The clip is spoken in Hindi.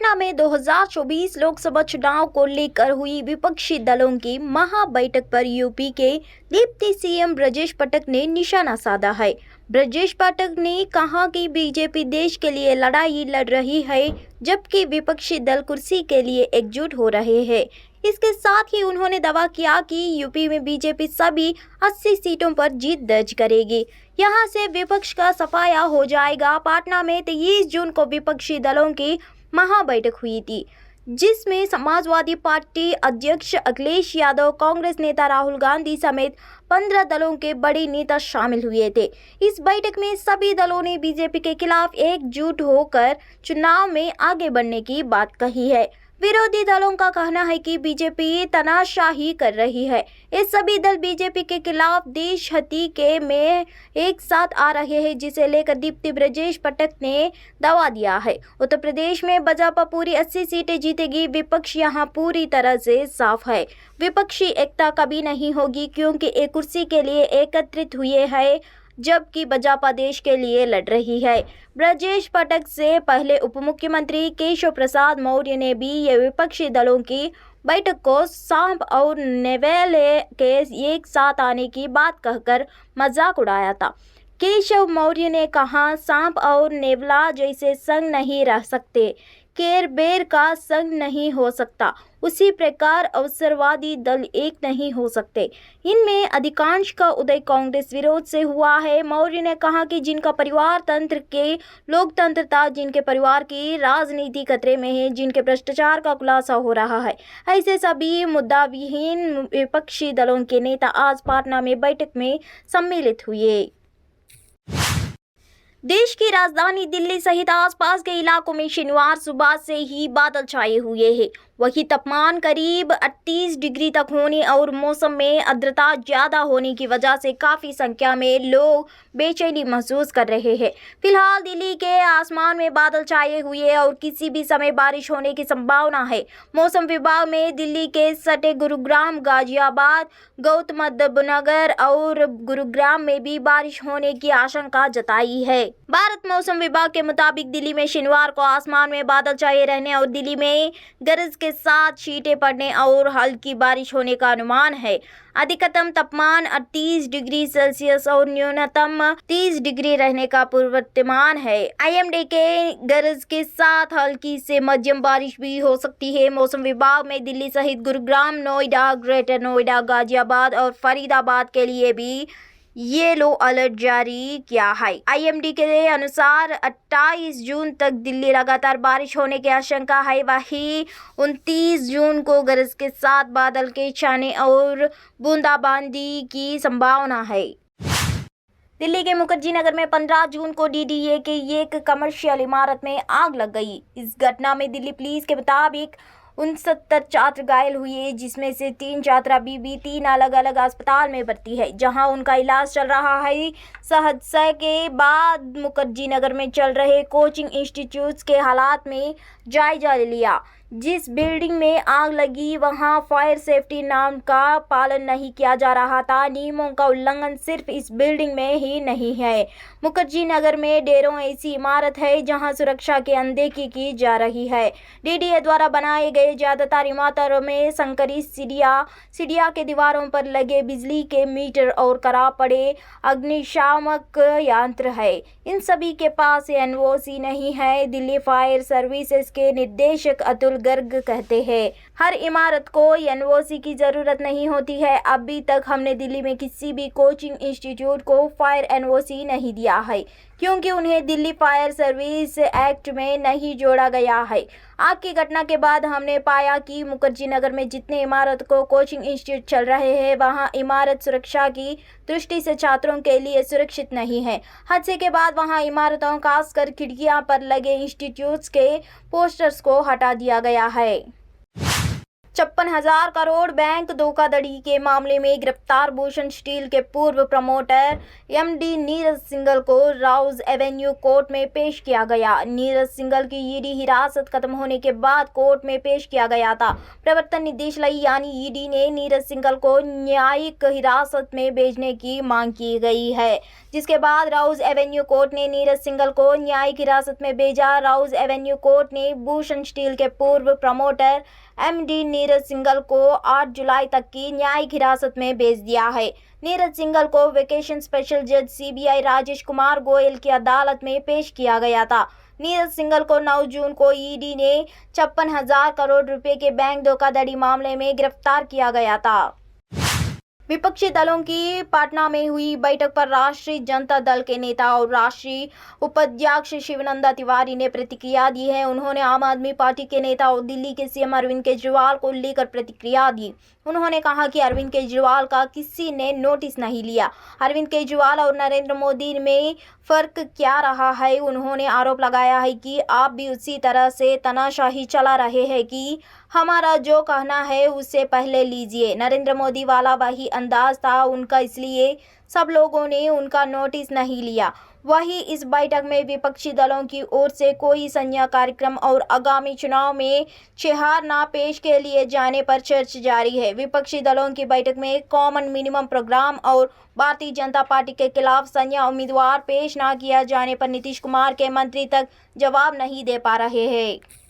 पटना में 2024 लोकसभा चुनाव को लेकर हुई विपक्षी दलों की महा बैठक पर यूपी के डिप्टी सीएम ब्रजेश पाठक ने निशाना साधा है। ब्रजेश पाठक ने कहा कि बीजेपी देश के लिए लड़ाई लड़ रही है, जबकि विपक्षी दल कुर्सी के लिए एकजुट हो रहे हैं। इसके साथ ही उन्होंने दावा किया कि यूपी में बीजेपी सभी 80 सीटों पर जीत दर्ज करेगी। यहां से विपक्ष का सफाया हो जाएगा। पटना में 23 जून को विपक्षी दलों की महा बैठक हुई थी, जिसमें समाजवादी पार्टी अध्यक्ष अखिलेश यादव, कांग्रेस नेता राहुल गांधी समेत 15 दलों के बड़े नेता शामिल हुए थे। इस बैठक में सभी दलों ने बीजेपी के खिलाफ एकजुट होकर चुनाव में आगे बढ़ने की बात कही है। विरोधी दलों का कहना है कि बीजेपी तानाशाही कर रही है। ये सभी दल बीजेपी के खिलाफ देशहित के में एक साथ आ रहे हैं, जिसे लेकर डिप्टी ब्रजेश पाठक ने दावा दिया है। उत्तर प्रदेश में भाजपा पूरी 80 सीटें जीतेगी। विपक्ष यहां पूरी तरह से साफ है। विपक्षी एकता कभी नहीं होगी, क्योंकि एक कुर्सी के लिए एकत्रित हुए हैं, जबकि भाजपा देश के लिए लड़ रही है। ब्रजेश पाठक से पहले उप मुख्यमंत्री केशव प्रसाद मौर्य ने भी ये विपक्षी दलों की बैठक को सांप और नेवले के एक साथ आने की बात कहकर मजाक उड़ाया था। केशव मौर्य ने कहा, सांप और नेवला जैसे संग नहीं रह सकते, केर बेर का संग नहीं हो सकता, उसी प्रकार अवसरवादी दल एक नहीं हो सकते। इनमें अधिकांश का उदय कांग्रेस विरोध से हुआ है। मौर्य ने कहा कि जिनका परिवार तंत्र के लोकतंत्र था, जिनके परिवार की राजनीति खतरे में है, जिनके भ्रष्टाचार का खुलासा हो रहा है, ऐसे सभी मुद्दाविहीन विपक्षी दलों के नेता आज पटना में बैठक में सम्मिलित हुए। देश की राजधानी दिल्ली सहित आसपास के इलाकों में शनिवार सुबह से ही बादल छाए हुए हैं। वही तापमान करीब 38 डिग्री तक होने और मौसम में आर्द्रता ज़्यादा होने की वजह से काफ़ी संख्या में लोग बेचैनी महसूस कर रहे हैं। फिलहाल दिल्ली के आसमान में बादल छाए हुए हैं और किसी भी समय बारिश होने की संभावना है। मौसम विभाग में दिल्ली के सटे गुरुग्राम, गाजियाबाद, गौतमबुद्धनगर और गुरुग्राम में भी बारिश होने की आशंका जताई है। भारत मौसम विभाग के मुताबिक दिल्ली में शनिवार को आसमान में बादल छाए रहने और दिल्ली में गरज के साथ छींटे पड़ने और हल्की बारिश होने का अनुमान है। अधिकतम तापमान 38 डिग्री सेल्सियस और न्यूनतम 30 डिग्री रहने का पूर्वानुमान है। आईएमडी के गरज के साथ हल्की से मध्यम बारिश भी हो सकती है। मौसम विभाग में दिल्ली सहित गुरुग्राम, नोएडा, ग्रेटर नोएडा, गाजियाबाद और फरीदाबाद के लिए भी येलो अलर्ट जारी किया है। आईएमडी के अनुसार 28 जून तक दिल्ली लगातार बारिश होने की आशंका है। वहीं 29 जून को गरज के साथ बादल के छाने और बूंदाबांदी की संभावना है। दिल्ली के मुखर्जी नगर में 15 जून को डीडीए के एक कमर्शियल इमारत में आग लग गई। इस घटना में दिल्ली पुलिस के मुताबिक 69 छात्र घायल हुए, जिसमें से 3 छात्रा भी 3 अलग अलग अस्पताल में भर्ती है, जहां उनका इलाज चल रहा है। हादसे के बाद मुखर्जी नगर में चल रहे कोचिंग इंस्टीट्यूट्स के हालात में जायजा लिया। जिस बिल्डिंग में आग लगी वहां फायर सेफ्टी नियम का पालन नहीं किया जा रहा था। नियमों का उल्लंघन सिर्फ इस बिल्डिंग में ही नहीं है। मुखर्जी नगर में ढेरों ऐसी इमारत है जहां सुरक्षा की अनदेखी की जा रही है। डीडीए द्वारा बनाए गए ज्यादातर इमारतों में संकरी सीढ़ियां के दीवारों पर लगे बिजली के मीटर और खराब पड़े अग्निशामक यंत्र है। इन सभी के पास एनओसी नहीं है। दिल्ली फायर सर्विसेज के निदेशक अतुल गर्ग कहते हैं, हर इमारत को एनओसी की जरूरत नहीं होती है। अभी तक हमने दिल्ली में किसी भी कोचिंग इंस्टीट्यूट को फायर एनओसी नहीं दिया है, क्योंकि उन्हें दिल्ली फायर सर्विस एक्ट में नहीं जोड़ा गया है। आग की घटना के बाद हमने पाया कि मुखर्जी नगर में जितने इमारत को कोचिंग इंस्टीट्यूट चल रहे हैं, वहां इमारत सुरक्षा की दृष्टि से छात्रों के लिए सुरक्षित नहीं है। हादसे के बाद वहां इमारतों, खासकर खिड़कियां पर लगे इंस्टीट्यूट्स के पोस्टर्स को हटा दिया गया है। 56,000 करोड़ बैंक धोखाधड़ी के मामले में गिरफ्तार भूषण स्टील के पूर्व प्रमोटर एमडी नीरज सिंघल को राउज एवेन्यू कोर्ट में पेश किया गया। नीरज सिंघल की ईडी हिरासत खत्म होने के बाद कोर्ट में पेश किया गया था। प्रवर्तन निदेशालय यानी ईडी ने नीरज सिंघल को न्यायिक हिरासत में भेजने की मांग की गई है, जिसके बाद राउज एवेन्यू कोर्ट ने नीरज सिंघल को न्यायिक हिरासत में भेजा। राउज एवेन्यू कोर्ट ने भूषण स्टील के पूर्व प्रमोटर एमडी नीरज सिंघल को 8 जुलाई तक की न्यायिक हिरासत में भेज दिया है। नीरज सिंघल को वेकेशन स्पेशल जज सीबीआई राजेश कुमार गोयल की अदालत में पेश किया गया था। नीरज सिंघल को 9 जून को ईडी ने 56,000 करोड़ रुपए के बैंक धोखाधड़ी मामले में गिरफ्तार किया गया था। विपक्षी दलों की पटना में हुई बैठक पर राष्ट्रीय जनता दल के नेता और राष्ट्रीय उपाध्यक्ष शिवनंदा तिवारी ने प्रतिक्रिया दी है। उन्होंने आम आदमी पार्टी के नेता और दिल्ली के सीएम अरविंद केजरीवाल को लेकर प्रतिक्रिया दी। उन्होंने कहा कि अरविंद केजरीवाल का किसी ने नोटिस नहीं लिया। अरविंद केजरीवाल और नरेंद्र मोदी में फर्क क्या रहा है? उन्होंने आरोप लगाया है कि आप भी उसी तरह से तानाशाही चला रहे हैं कि हमारा जो कहना है उससे पहले लीजिए। नरेंद्र मोदी वाला वही अंदाज था उनका, इसलिए सब लोगों ने उनका नोटिस नहीं लिया। वही इस बैठक में विपक्षी दलों की ओर से कोई संज्ञा कार्यक्रम और आगामी चुनाव में चिहार पेश के लिए जाने पर चर्चा जारी है। विपक्षी दलों की बैठक में कॉमन मिनिमम प्रोग्राम और भारतीय जनता पार्टी के खिलाफ संज्ञा उम्मीदवार पेश न किया जाने पर नीतीश कुमार के मंत्री तक जवाब नहीं दे पा रहे हैं।